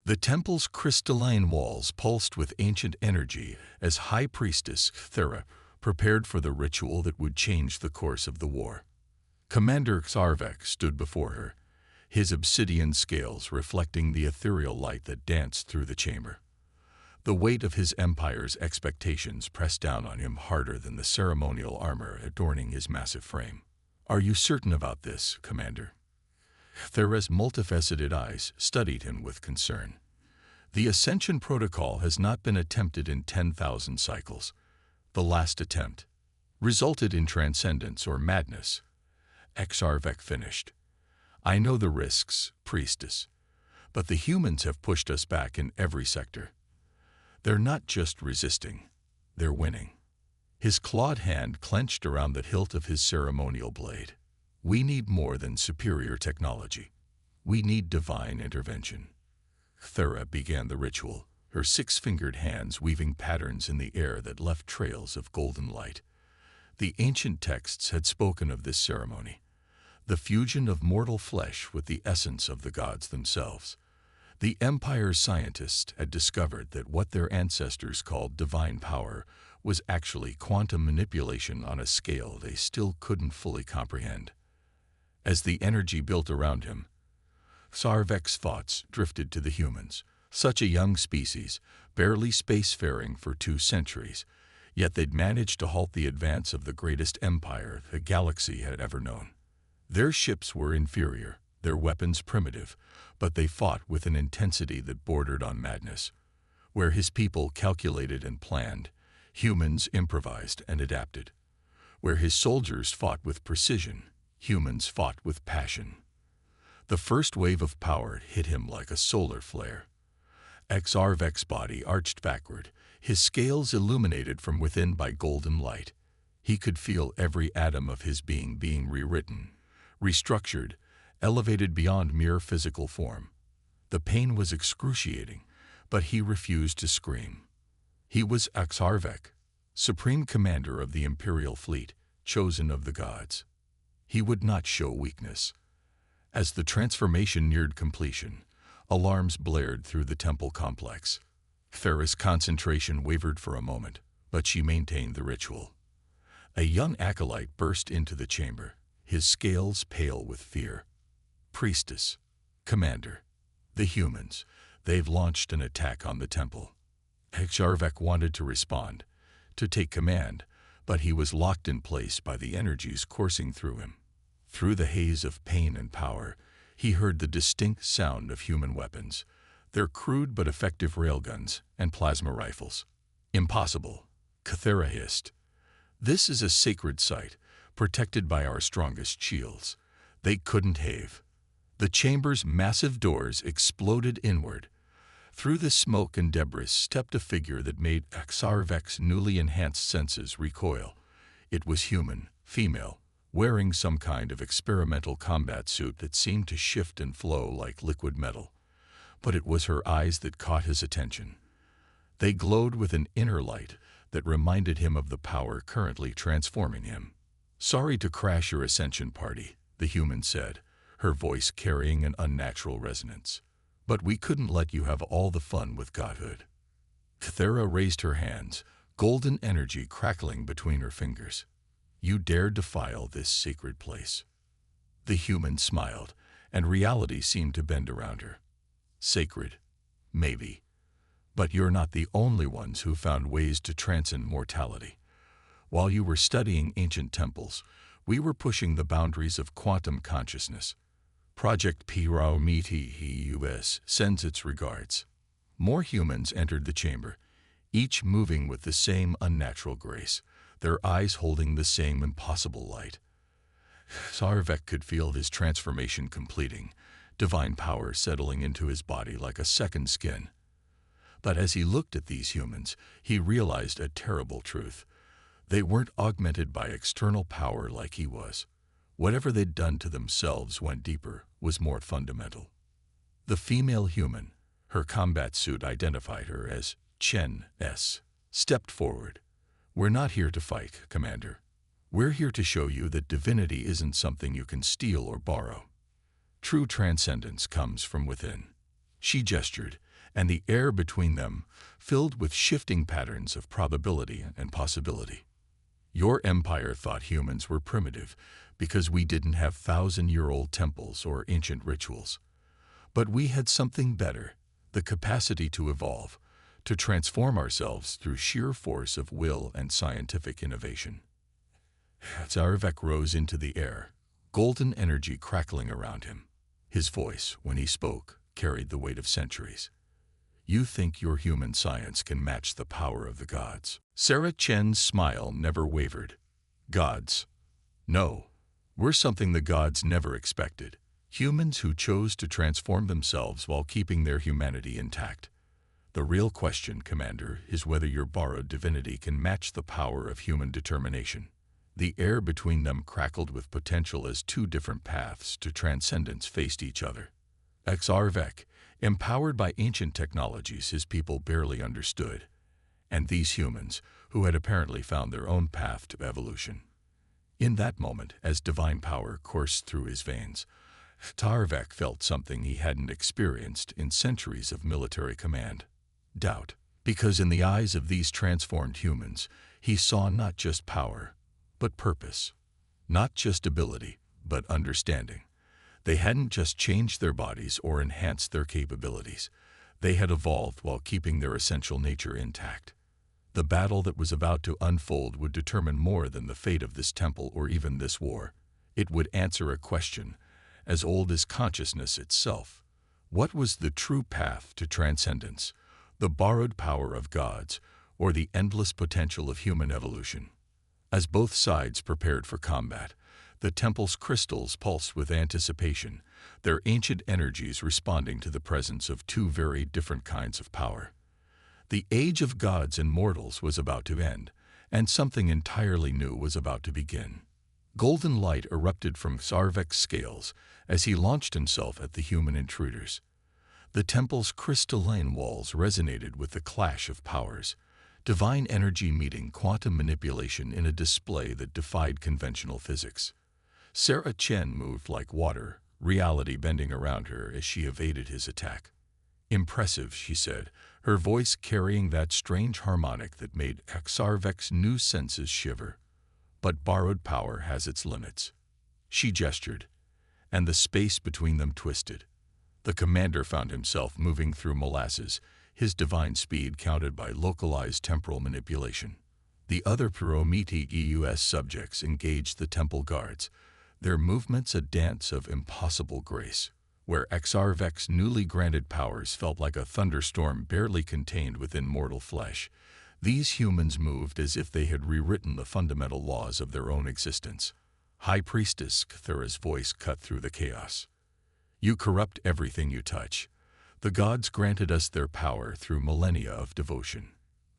The temple's crystalline walls pulsed with ancient energy as High Priestess Thera prepared for the ritual that would change the course of the war. Commander Xarvek stood before her, his obsidian scales reflecting the ethereal light that danced through the chamber. The weight of his empire's expectations pressed down on him harder than the ceremonial armor adorning his massive frame. "Are you certain about this, Commander?" Thera's multifaceted eyes studied him with concern. "The Ascension Protocol has not been attempted in 10,000 cycles. The last attempt resulted in transcendence or madness." Xarvek finished. "I know the risks, Priestess, but the humans have pushed us back in every sector. They're not just resisting, they're winning." His clawed hand clenched around the hilt of his ceremonial blade. "We need more than superior technology. We need divine intervention." Thera began the ritual, her six-fingered hands weaving patterns in the air that left trails of golden light. The ancient texts had spoken of this ceremony, the fusion of mortal flesh with the essence of the gods themselves. The Empire's scientists had discovered that what their ancestors called divine power was actually quantum manipulation on a scale they still couldn't fully comprehend. As the energy built around him, Xarvek's thoughts drifted to the humans, such a young species, barely spacefaring for 2 centuries, yet they'd managed to halt the advance of the greatest empire the galaxy had ever known. Their ships were inferior, their weapons primitive, but they fought with an intensity that bordered on madness. Where his people calculated and planned, humans improvised and adapted. Where his soldiers fought with precision, humans fought with passion. The first wave of power hit him like a solar flare. Xarvek's body arched backward, his scales illuminated from within by golden light. He could feel every atom of his being rewritten, restructured, elevated beyond mere physical form. The pain was excruciating, but he refused to scream. He was Xarvek, Supreme Commander of the Imperial Fleet, chosen of the gods. He would not show weakness. As the transformation neared completion, alarms blared through the temple complex. Thera's concentration wavered for a moment, but she maintained the ritual. A young acolyte burst into the chamber, his scales pale with fear. "Priestess, Commander, the humans, they've launched an attack on the temple." Xarvek wanted to respond, to take command, but he was locked in place by the energies coursing through him. Through the haze of pain and power, he heard the distinct sound of human weapons, their crude but effective railguns and plasma rifles. "Impossible," Thera hissed. "This is a sacred site, protected by our strongest shields. They couldn't have." The chamber's massive doors exploded inward. Through the smoke and debris stepped a figure that made Xarvek's newly enhanced senses recoil. It was human, female, wearing some kind of experimental combat suit that seemed to shift and flow like liquid metal. But it was her eyes that caught his attention. They glowed with an inner light that reminded him of the power currently transforming him. "Sorry to crash your ascension party," the human said, her voice carrying an unnatural resonance. "But we couldn't let you have all the fun with godhood." Thera raised her hands, golden energy crackling between her fingers. "You dared defile this sacred place." The human smiled, and reality seemed to bend around her. "Sacred, maybe. But you're not the only ones who found ways to transcend mortality. While you were studying ancient temples, we were pushing the boundaries of quantum consciousness. Project Pyramidus sends its regards." More humans entered the chamber, each moving with the same unnatural grace, their eyes holding the same impossible light. Xarvek could feel his transformation completing, divine power settling into his body like a second skin. But as he looked at these humans, he realized a terrible truth. They weren't augmented by external power like he was. Whatever they'd done to themselves went deeper, was more fundamental. The female human, her combat suit identified her as Chen S., stepped forward. "We're not here to fight, Commander. We're here to show you that divinity isn't something you can steal or borrow. True transcendence comes from within." She gestured, and the air between them filled with shifting patterns of probability and possibility. Your empire thought humans were primitive because we didn't have thousand-year-old temples or ancient rituals. But we had something better, the capacity to evolve, to transform ourselves through sheer force of will and scientific innovation. Zarvek rose into the air, golden energy crackling around him. His voice, when he spoke, carried the weight of centuries. You think your human science can match the power of the gods? Sarah Chen's smile never wavered. Gods? No. We're something the gods never expected. Humans who chose to transform themselves while keeping their humanity intact. The real question, Commander, is whether your borrowed divinity can match the power of human determination. The air between them crackled with potential as two different paths to transcendence faced each other. Zarvek, empowered by ancient technologies his people barely understood, and these humans, who had apparently found their own path to evolution. In that moment, as divine power coursed through his veins, Zarvek felt something he hadn't experienced in centuries of military command. Doubt. Because in the eyes of these transformed humans, he saw not just power, but purpose. Not just ability, but understanding. They hadn't just changed their bodies or enhanced their capabilities. They had evolved while keeping their essential nature intact. The battle that was about to unfold would determine more than the fate of this temple or even this war. It would answer a question as old as consciousness itself. What was the true path to transcendence? The borrowed power of gods, or the endless potential of human evolution? As both sides prepared for combat, the temple's crystals pulsed with anticipation, their ancient energies responding to the presence of two very different kinds of power. The age of gods and mortals was about to end, and something entirely new was about to begin. Golden light erupted from Zarvek's scales as he launched himself at the human intruders. The temple's crystalline walls resonated with the clash of powers, divine energy meeting quantum manipulation in a display that defied conventional physics. Sarah Chen moved like water, reality bending around her as she evaded his attack. Impressive, she said, her voice carrying that strange harmonic that made Zarvek's new senses shiver. But borrowed power has its limits. She gestured, and the space between them twisted. The commander found himself moving through molasses, his divine speed counted by localized temporal manipulation. The other Prometheus subjects engaged the temple guards, their movements a dance of impossible grace. Where Zarvek's newly granted powers felt like a thunderstorm barely contained within mortal flesh, these humans moved as if they had rewritten the fundamental laws of their own existence. High Priestess Cthulhu's voice cut through the chaos. You corrupt everything you touch. The gods granted us their power through millennia of devotion.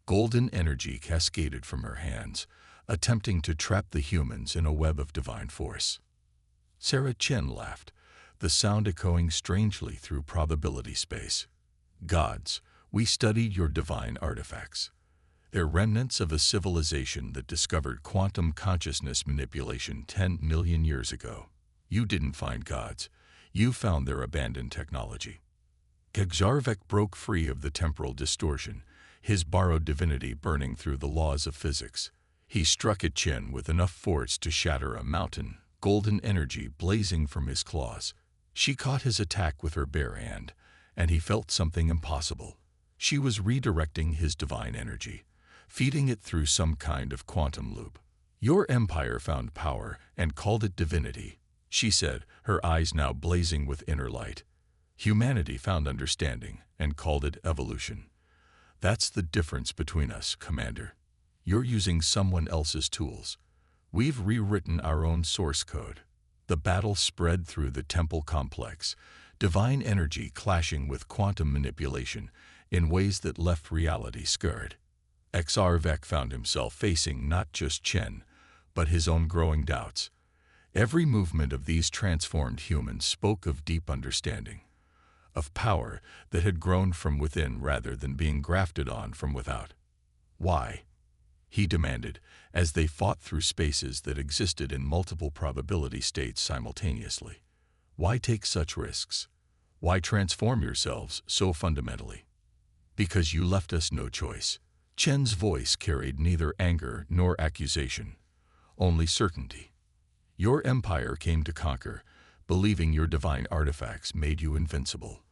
Golden energy cascaded from her hands, attempting to trap the humans in a web of divine force. Sarah Chen laughed, the sound echoing strangely through probability space. Gods, we studied your divine artifacts. They're remnants of a civilization that discovered quantum consciousness manipulation 10 million years ago. You didn't find gods. You found their abandoned technology. Zarvek broke free of the temporal distortion, his borrowed divinity burning through the laws of physics. He struck at Chen with enough force to shatter a mountain, golden energy blazing from his claws. She caught his attack with her bare hand, and he felt something impossible. She was redirecting his divine energy, feeding it through some kind of quantum loop. Your empire found power and called it divinity, she said, her eyes now blazing with inner light. Humanity found understanding and called it evolution. That's the difference between us, Commander. You're using someone else's tools. We've rewritten our own source code. The battle spread through the temple complex, divine energy clashing with quantum manipulation in ways that left reality scarred. Zarvek found himself facing not just Chen, but his own growing doubts. Every movement of these transformed humans spoke of deep understanding, of power that had grown from within rather than being grafted on from without. Why? He demanded, as they fought through spaces that existed in multiple probability states simultaneously. Why take such risks? Why transform yourselves so fundamentally? Because you left us no choice. Chen's voice carried neither anger nor accusation, only certainty. Your empire came to conquer, believing your divine artifacts made you invincible.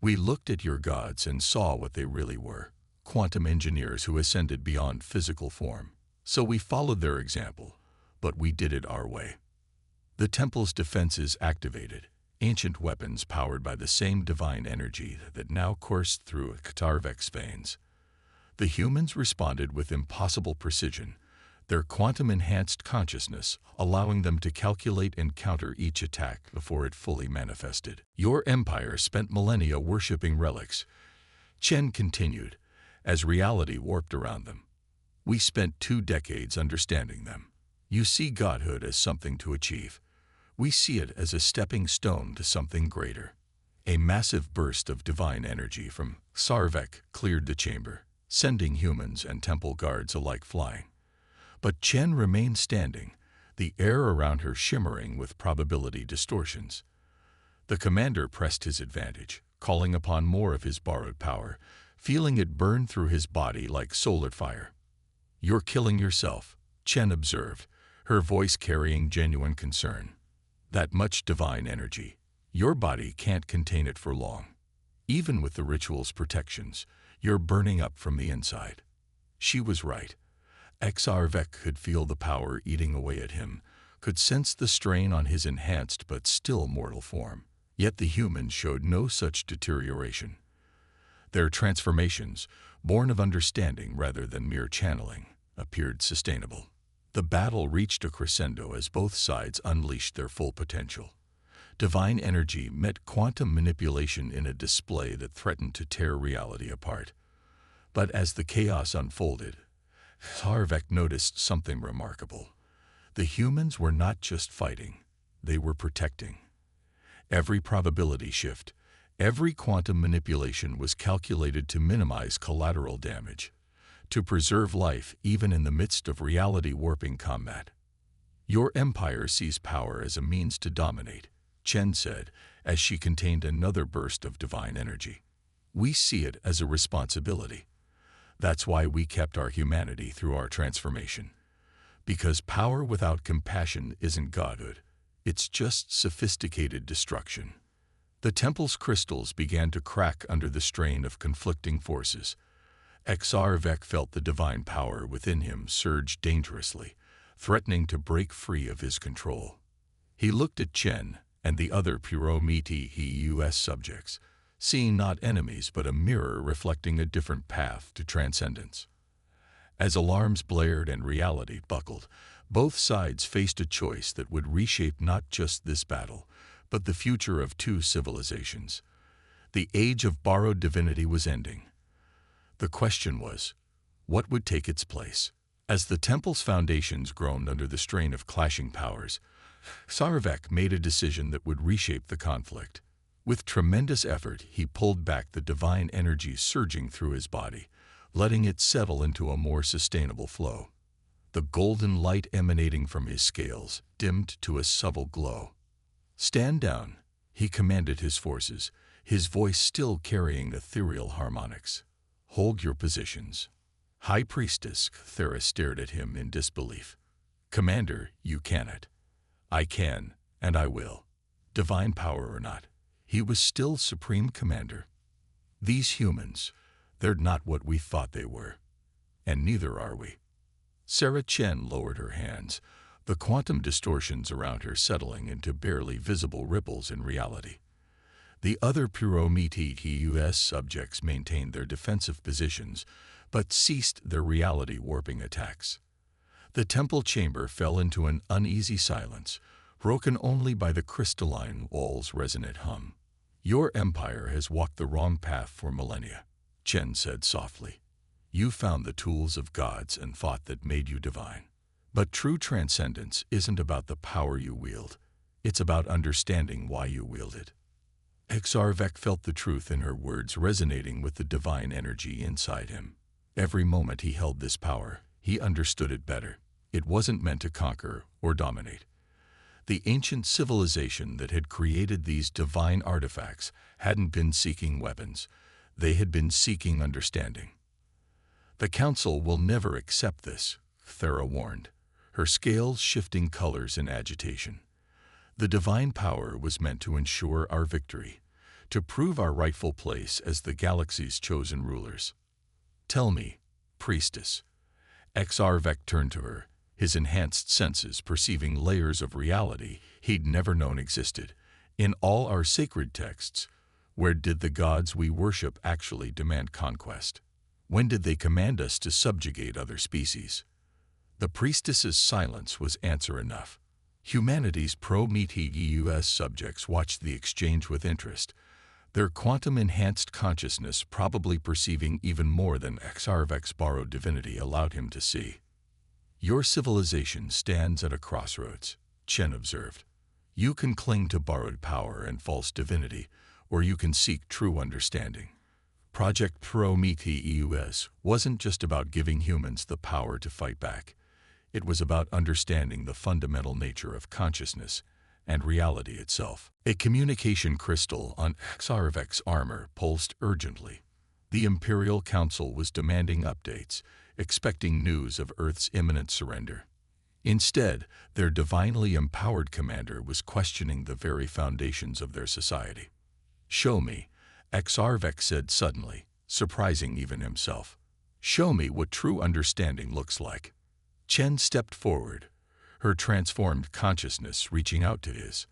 We looked at your gods and saw what they really were, quantum engineers who ascended beyond physical form. So we followed their example, but we did it our way. The temple's defenses activated, ancient weapons powered by the same divine energy that now coursed through Katarvek's veins. The humans responded with impossible precision, their quantum-enhanced consciousness allowing them to calculate and counter each attack before it fully manifested. Your empire spent millennia worshipping relics. Chen continued, as reality warped around them. We spent 2 decades understanding them. You see godhood as something to achieve. We see it as a stepping stone to something greater. A massive burst of divine energy from Sarvek cleared the chamber, sending humans and temple guards alike flying. But Chen remained standing, the air around her shimmering with probability distortions. The commander pressed his advantage, calling upon more of his borrowed power, feeling it burn through his body like solar fire. You're killing yourself, Chen observed, her voice carrying genuine concern. That much divine energy, your body can't contain it for long. Even with the ritual's protections, you're burning up from the inside. She was right. Sarvek could feel the power eating away at him, could sense the strain on his enhanced but still mortal form. Yet the humans showed no such deterioration. Their transformations, born of understanding rather than mere channeling, appeared sustainable. The battle reached a crescendo as both sides unleashed their full potential. Divine energy met quantum manipulation in a display that threatened to tear reality apart. But as the chaos unfolded, Sarvek noticed something remarkable. The humans were not just fighting, they were protecting. Every probability shift, every quantum manipulation was calculated to minimize collateral damage, to preserve life even in the midst of reality-warping combat. Your empire sees power as a means to dominate, Chen said, as she contained another burst of divine energy. We see it as a responsibility. That's why we kept our humanity through our transformation. Because power without compassion isn't godhood, it's just sophisticated destruction. The temple's crystals began to crack under the strain of conflicting forces. Sarvek felt the divine power within him surge dangerously, threatening to break free of his control. He looked at Chen and the other Prometheus subjects, seeing not enemies but a mirror reflecting a different path to transcendence. As alarms blared and reality buckled, both sides faced a choice that would reshape not just this battle, but the future of 2 civilizations. The age of borrowed divinity was ending. The question was, what would take its place? As the temple's foundations groaned under the strain of clashing powers, Sarvek made a decision that would reshape the conflict. With tremendous effort, he pulled back the divine energy surging through his body, letting it settle into a more sustainable flow. The golden light emanating from his scales dimmed to a subtle glow. "Stand down," he commanded his forces, his voice still carrying ethereal harmonics. "Hold your positions." High Priestess Thera stared at him in disbelief. "Commander, you cannot." "I can, and I will. Divine power or not, he was still Supreme Commander. These humans, they're not what we thought they were. And neither are we." Sarah Chen lowered her hands, the quantum distortions around her settling into barely visible ripples in reality. The other Prometheus subjects maintained their defensive positions, but ceased their reality-warping attacks. The temple chamber fell into an uneasy silence, broken only by the crystalline wall's resonant hum. "Your empire has walked the wrong path for millennia," Chen said softly. "You found the tools of gods and thought that made you divine. But true transcendence isn't about the power you wield. It's about understanding why you wield it." Sarvek felt the truth in her words resonating with the divine energy inside him. Every moment he held this power, he understood it better. It wasn't meant to conquer or dominate. The ancient civilization that had created these divine artifacts hadn't been seeking weapons. They had been seeking understanding. "The Council will never accept this," Thera warned, her scales shifting colors in agitation. "The divine power was meant to ensure our victory, to prove our rightful place as the galaxy's chosen rulers. Tell me, priestess." Exarvek turned to her, his enhanced senses perceiving layers of reality he'd never known existed. "In all our sacred texts, where did the gods we worship actually demand conquest? When did they command us to subjugate other species?" The priestess's silence was answer enough. Humanity's Prometheus subjects watched the exchange with interest, their quantum-enhanced consciousness probably perceiving even more than Exarvek's borrowed divinity allowed him to see. "Your civilization stands at a crossroads," Chen observed. "You can cling to borrowed power and false divinity, or you can seek true understanding." Project Prometheus wasn't just about giving humans the power to fight back. It was about understanding the fundamental nature of consciousness and reality itself. A communication crystal on Exarvek's armor pulsed urgently. The Imperial Council was demanding updates, expecting news of Earth's imminent surrender. Instead, their divinely empowered commander was questioning the very foundations of their society. "Show me," Exarvek said suddenly, surprising even himself. "Show me what true understanding looks like." Chen stepped forward, her transformed consciousness reaching out to his.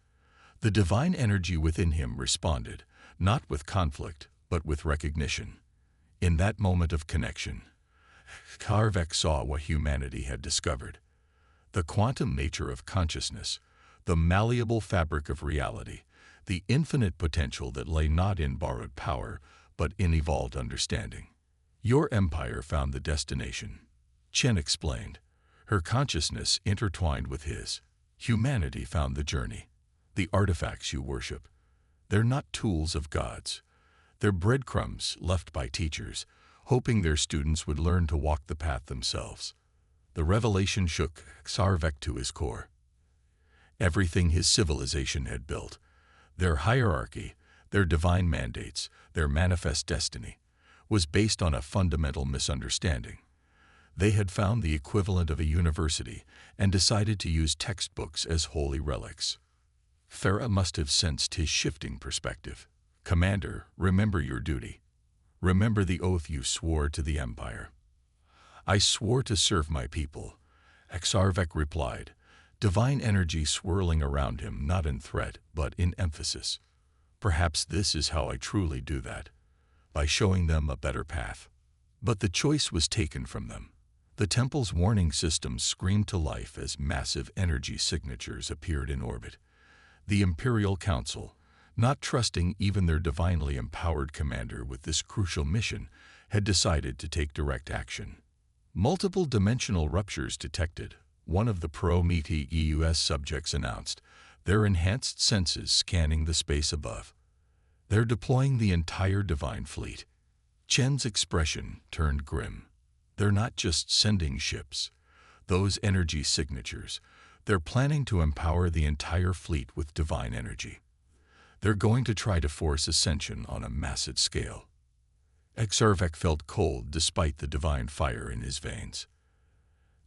The divine energy within him responded, not with conflict, but with recognition. In that moment of connection, Exarvek saw what humanity had discovered: the quantum nature of consciousness, the malleable fabric of reality, the infinite potential that lay not in borrowed power, but in evolved understanding. "Your empire found the destination," Chen explained, her consciousness intertwined with his. "Humanity found the journey. The artifacts you worship, they're not tools of gods. They're breadcrumbs left by teachers, hoping their students would learn to walk the path themselves." The revelation shook Exarvek to his core. Everything his civilization had built, their hierarchy, their divine mandates, their manifest destiny, was based on a fundamental misunderstanding. They had found the equivalent of a university and decided to use textbooks as holy relics. Thera must have sensed his shifting perspective. "Commander, remember your duty. Remember the oath you swore to the Empire." "I swore to serve my people," Exarvek replied, divine energy swirling around him not in threat but in emphasis. "Perhaps this is how I truly do that, by showing them a better path." But the choice was taken from them. The temple's warning system screamed to life as massive energy signatures appeared in orbit. The Imperial Council, not trusting even their divinely empowered commander with this crucial mission, had decided to take direct action. Multiple dimensional ruptures detected, one of the Prometheus subjects announced, their enhanced senses scanning the space above. "They're deploying the entire divine fleet." Chen's expression turned grim. "They're not just sending ships, those energy signatures. They're planning to empower the entire fleet with divine energy. They're going to try to force ascension on a massive scale." Exarvek felt cold despite the divine fire in his veins.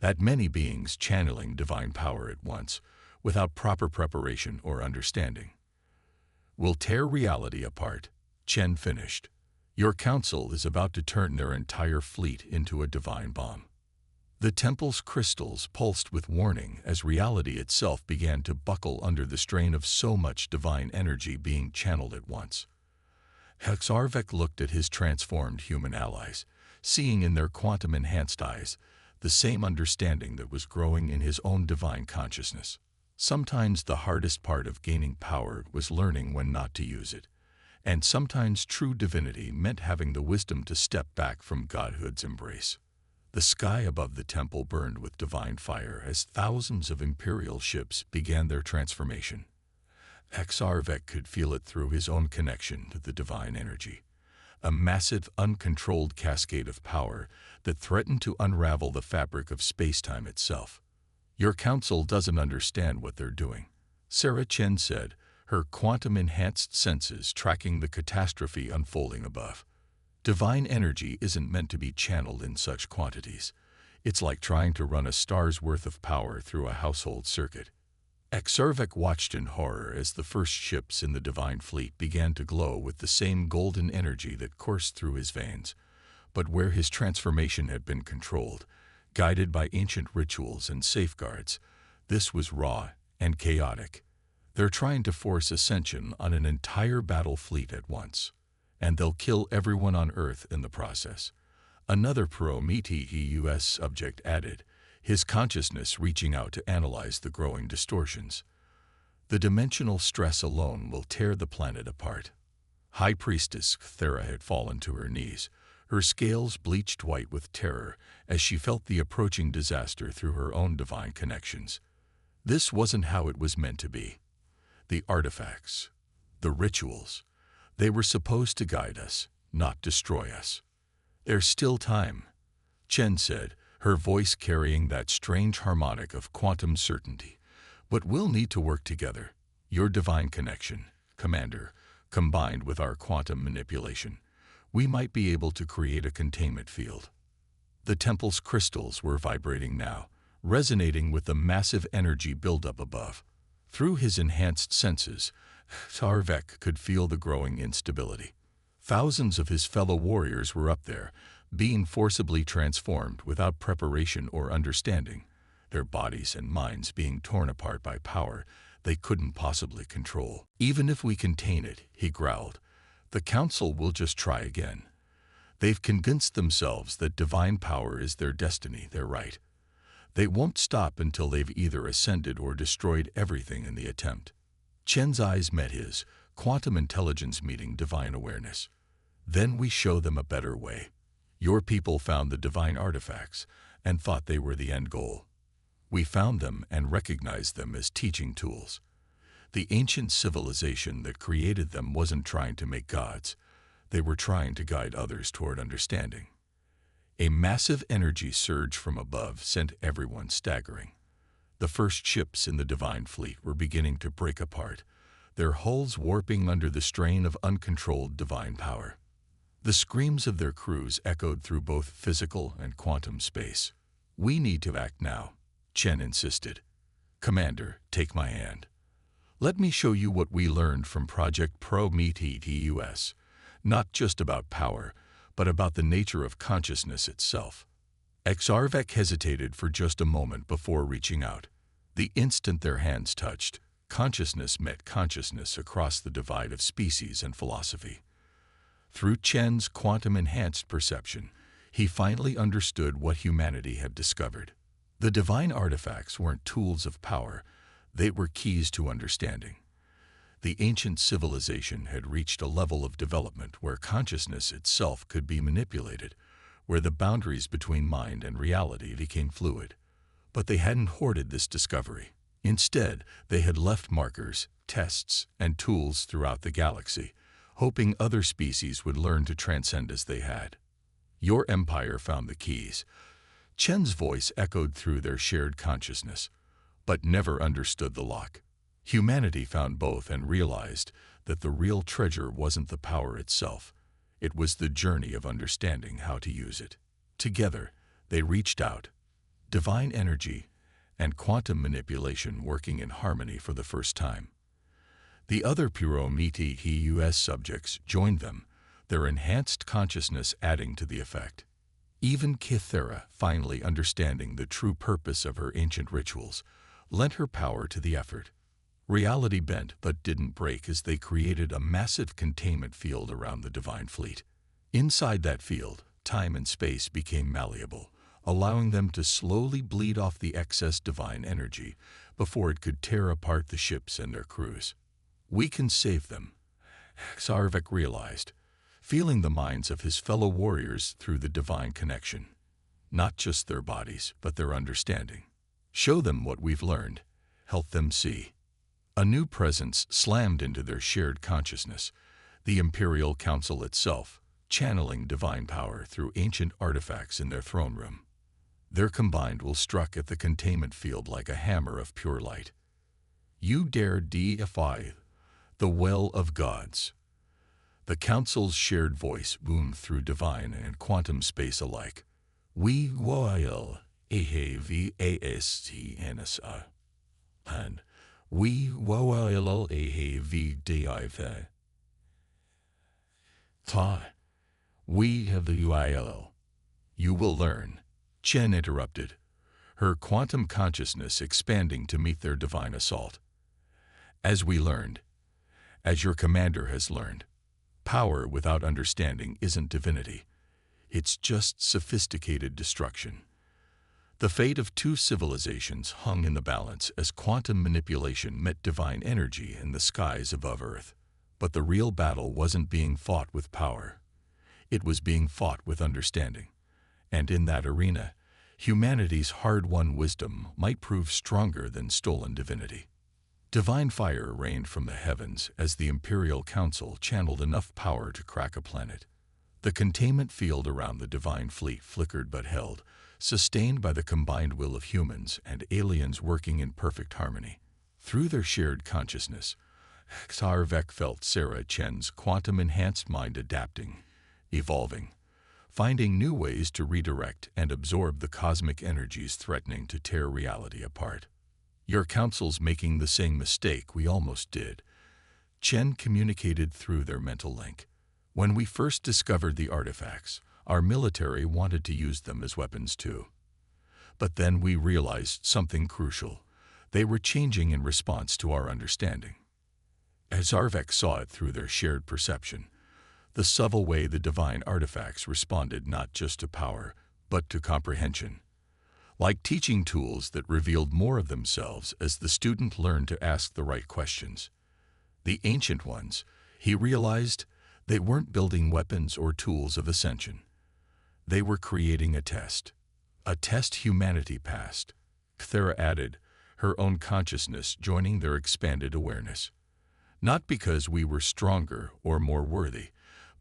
That many beings channeling divine power at once, without proper preparation or understanding, will tear reality apart, Chen finished. "Your council is about to turn their entire fleet into a divine bomb." The temple's crystals pulsed with warning as reality itself began to buckle under the strain of so much divine energy being channeled at once. Exarvek looked at his transformed human allies, seeing in their quantum-enhanced eyes the same understanding that was growing in his own divine consciousness. Sometimes the hardest part of gaining power was learning when not to use it. And sometimes true divinity meant having the wisdom to step back from godhood's embrace. The sky above the temple burned with divine fire as thousands of imperial ships began their transformation. Exarvek could feel it through his own connection to the divine energy, a massive, uncontrolled cascade of power that threatened to unravel the fabric of space-time itself. "Your council doesn't understand what they're doing," Sarah Chen said, her quantum-enhanced senses tracking the catastrophe unfolding above. Divine energy isn't meant to be channeled in such quantities. It's like trying to run a star's worth of power through a household circuit. Exarvek watched in horror as the first ships in the Divine Fleet began to glow with the same golden energy that coursed through his veins. But where his transformation had been controlled, guided by ancient rituals and safeguards, this was raw and chaotic. They're trying to force ascension on an entire battle fleet at once, and they'll kill everyone on Earth in the process. Another Prometheus subject added, his consciousness reaching out to analyze the growing distortions. The dimensional stress alone will tear the planet apart. High Priestess Thera had fallen to her knees, her scales bleached white with terror as she felt the approaching disaster through her own divine connections. This wasn't how it was meant to be. The artifacts, the rituals, they were supposed to guide us, not destroy us. There's still time, Chen said, her voice carrying that strange harmonic of quantum certainty. But we'll need to work together. Your divine connection, Commander, combined with our quantum manipulation, we might be able to create a containment field. The temple's crystals were vibrating now, resonating with the massive energy buildup above. Through his enhanced senses, Exarvek could feel the growing instability. Thousands of his fellow warriors were up there, being forcibly transformed without preparation or understanding, their bodies and minds being torn apart by power they couldn't possibly control. Even if we contain it, he growled, the Council will just try again. They've convinced themselves that divine power is their destiny, their right. They won't stop until they've either ascended or destroyed everything in the attempt. Chen's eyes met his, quantum intelligence meeting divine awareness. Then we show them a better way. Your people found the divine artifacts and thought they were the end goal. We found them and recognized them as teaching tools. The ancient civilization that created them wasn't trying to make gods. They were trying to guide others toward understanding. A massive energy surge from above sent everyone staggering. The first ships in the Divine Fleet were beginning to break apart, their hulls warping under the strain of uncontrolled divine power. The screams of their crews echoed through both physical and quantum space. We need to act now, Chen insisted. Commander, take my hand. Let me show you what we learned from Project Prometheus, not just about power, but about the nature of consciousness itself. Exarvek hesitated for just a moment before reaching out. The instant their hands touched, consciousness met consciousness across the divide of species and philosophy. Through Chen's quantum-enhanced perception, he finally understood what humanity had discovered. The divine artifacts weren't tools of power, they were keys to understanding. The ancient civilization had reached a level of development where consciousness itself could be manipulated, where the boundaries between mind and reality became fluid. But they hadn't hoarded this discovery. Instead, they had left markers, tests, and tools throughout the galaxy, hoping other species would learn to transcend as they had. Your empire found the keys. Chen's voice echoed through their shared consciousness, but never understood the lock. Humanity found both and realized that the real treasure wasn't the power itself. It was the journey of understanding how to use it. Together, they reached out, divine energy and quantum manipulation working in harmony for the first time. The other Prometheus subjects joined them, their enhanced consciousness adding to the effect. Even Kythera, finally understanding the true purpose of her ancient rituals, lent her power to the effort. Reality bent but didn't break as they created a massive containment field around the Divine Fleet. Inside that field, time and space became malleable, allowing them to slowly bleed off the excess divine energy before it could tear apart the ships and their crews. We can save them, Exarvek realized, feeling the minds of his fellow warriors through the divine connection. Not just their bodies, but their understanding. Show them what we've learned, help them see. A new presence slammed into their shared consciousness, the Imperial Council itself, channeling divine power through ancient artifacts in their throne room. Their combined will struck at the containment field like a hammer of pure light. You dare defy the well of gods. The Council's shared voice boomed through divine and quantum space alike. We will AHVASTNSA. And we will AHVDIV. Ta. We have the UIL. You will learn, Chen interrupted, her quantum consciousness expanding to meet their divine assault. As we learned, as your commander has learned, power without understanding isn't divinity. It's just sophisticated destruction. The fate of two civilizations hung in the balance as quantum manipulation met divine energy in the skies above Earth. But the real battle wasn't being fought with power. It was being fought with understanding. And in that arena, humanity's hard-won wisdom might prove stronger than stolen divinity. Divine fire rained from the heavens as the Imperial Council channeled enough power to crack a planet. The containment field around the divine fleet flickered but held, sustained by the combined will of humans and aliens working in perfect harmony. Through their shared consciousness, Xarvek felt Sarah Chen's quantum-enhanced mind adapting, evolving, finding new ways to redirect and absorb the cosmic energies threatening to tear reality apart. Your council's making the same mistake we almost did. Chen communicated through their mental link. When we first discovered the artifacts, our military wanted to use them as weapons too. But then we realized something crucial. They were changing in response to our understanding. As Arvek saw it through their shared perception, the subtle way the divine artifacts responded not just to power, but to comprehension. Like teaching tools that revealed more of themselves as the student learned to ask the right questions. The ancient ones, he realized, they weren't building weapons or tools of ascension. They were creating a test humanity passed. Cthera added, her own consciousness joining their expanded awareness. Not because we were stronger or more worthy,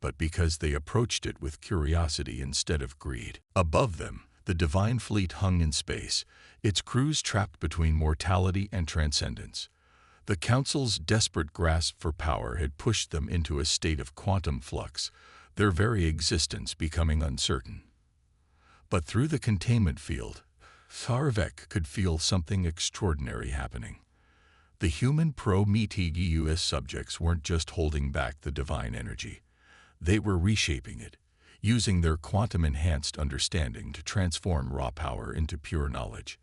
but because they approached it with curiosity instead of greed. Above them, the divine fleet hung in space, its crews trapped between mortality and transcendence. The Council's desperate grasp for power had pushed them into a state of quantum flux, their very existence becoming uncertain. But through the containment field, Sarvek could feel something extraordinary happening. The human Prometheus subjects weren't just holding back the divine energy. They were reshaping it, using their quantum-enhanced understanding to transform raw power into pure knowledge.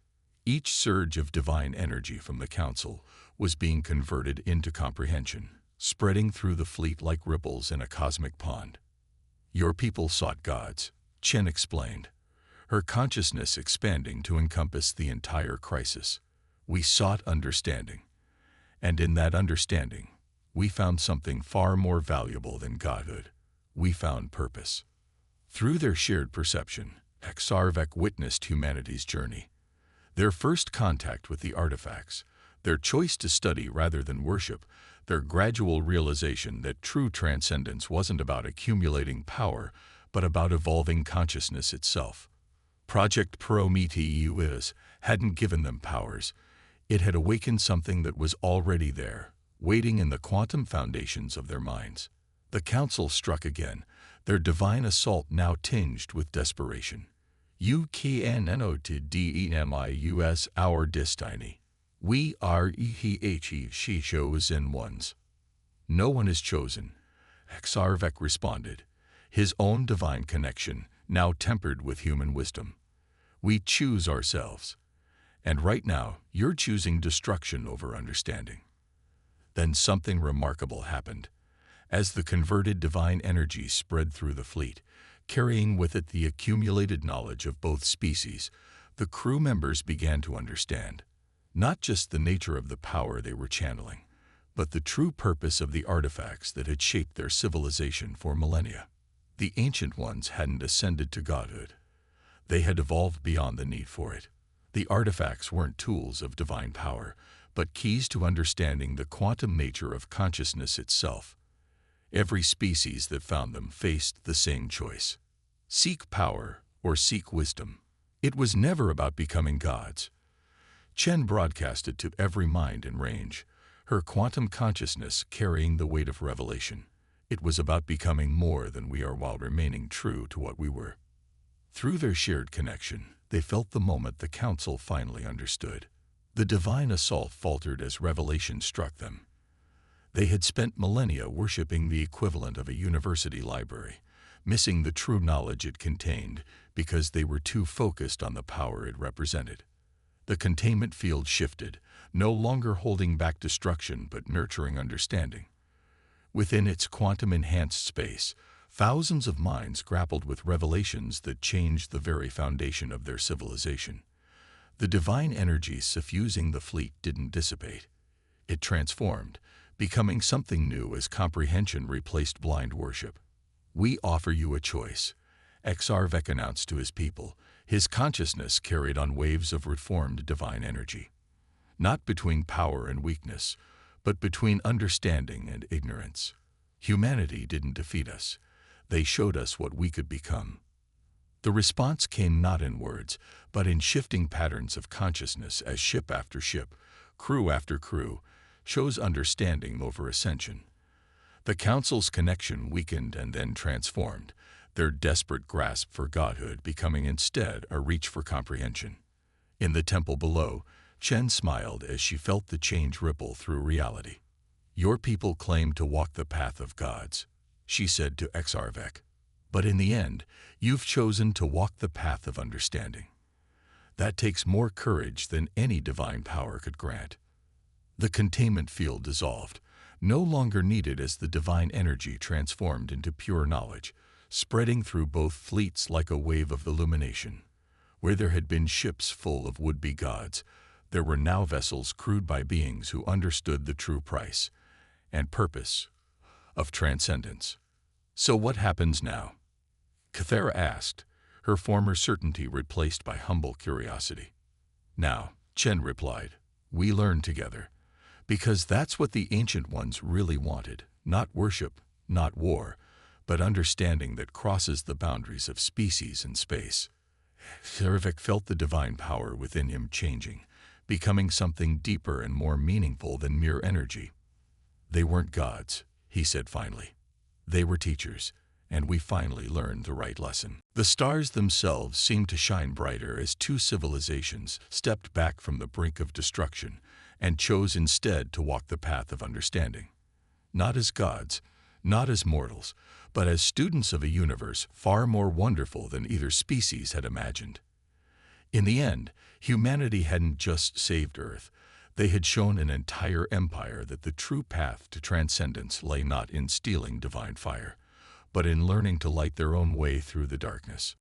Each surge of divine energy from the Council was being converted into comprehension, spreading through the fleet like ripples in a cosmic pond. Your people sought gods, Chen explained, her consciousness expanding to encompass the entire crisis. We sought understanding. And in that understanding, we found something far more valuable than godhood. We found purpose. Through their shared perception, Xarvek witnessed humanity's journey. Their first contact with the artifacts, their choice to study rather than worship, their gradual realization that true transcendence wasn't about accumulating power, but about evolving consciousness itself. Project Prometheus hadn't given them powers. It had awakened something that was already there, waiting in the quantum foundations of their minds. The Council struck again, their divine assault now tinged with desperation. UKNNOTDEMIUS our destiny. We are she chosen ones. No one is chosen, Xarvek responded, his own divine connection now tempered with human wisdom. We choose ourselves. And right now, you're choosing destruction over understanding. Then something remarkable happened. As the converted divine energy spread through the fleet, carrying with it the accumulated knowledge of both species, the crew members began to understand, not just the nature of the power they were channeling, but the true purpose of the artifacts that had shaped their civilization for millennia. The ancient ones hadn't ascended to godhood. They had evolved beyond the need for it. The artifacts weren't tools of divine power, but keys to understanding the quantum nature of consciousness itself. Every species that found them faced the same choice. Seek power or seek wisdom. It was never about becoming gods. Chen broadcasted to every mind in range, her quantum consciousness carrying the weight of revelation. It was about becoming more than we are while remaining true to what we were. Through their shared connection, they felt the moment the council finally understood. The divine assault faltered as revelation struck them. They had spent millennia worshipping the equivalent of a university library, missing the true knowledge it contained because they were too focused on the power it represented. The containment field shifted, no longer holding back destruction but nurturing understanding. Within its quantum-enhanced space, thousands of minds grappled with revelations that changed the very foundation of their civilization. The divine energy suffusing the fleet didn't dissipate. It transformed, becoming something new as comprehension replaced blind worship. "We offer you a choice," Exarvek announced to his people, his consciousness carried on waves of reformed divine energy. Not between power and weakness, but between understanding and ignorance. Humanity didn't defeat us. They showed us what we could become. The response came not in words, but in shifting patterns of consciousness as ship after ship, crew after crew, chose understanding over ascension. The council's connection weakened and then transformed, their desperate grasp for godhood becoming instead a reach for comprehension. In the temple below, Chen smiled as she felt the change ripple through reality. "Your people claim to walk the path of gods," she said to Exarvek. "But in the end, you've chosen to walk the path of understanding. That takes more courage than any divine power could grant." The containment field dissolved, no longer needed as the divine energy transformed into pure knowledge, spreading through both fleets like a wave of illumination. Where there had been ships full of would-be gods, there were now vessels crewed by beings who understood the true price and purpose of transcendence. "So what happens now?" Cathera asked, her former certainty replaced by humble curiosity. "Now," Chen replied, "we learn together. Because that's what the Ancient Ones really wanted, not worship, not war, but understanding that crosses the boundaries of species and space." Exarvek felt the divine power within him changing, becoming something deeper and more meaningful than mere energy. "They weren't gods," he said finally. "They were teachers, and we finally learned the right lesson." The stars themselves seemed to shine brighter as two civilizations stepped back from the brink of destruction and chose instead to walk the path of understanding. Not as gods, not as mortals, but as students of a universe far more wonderful than either species had imagined. In the end, humanity hadn't just saved Earth. They had shown an entire empire that the true path to transcendence lay not in stealing divine fire, but in learning to light their own way through the darkness.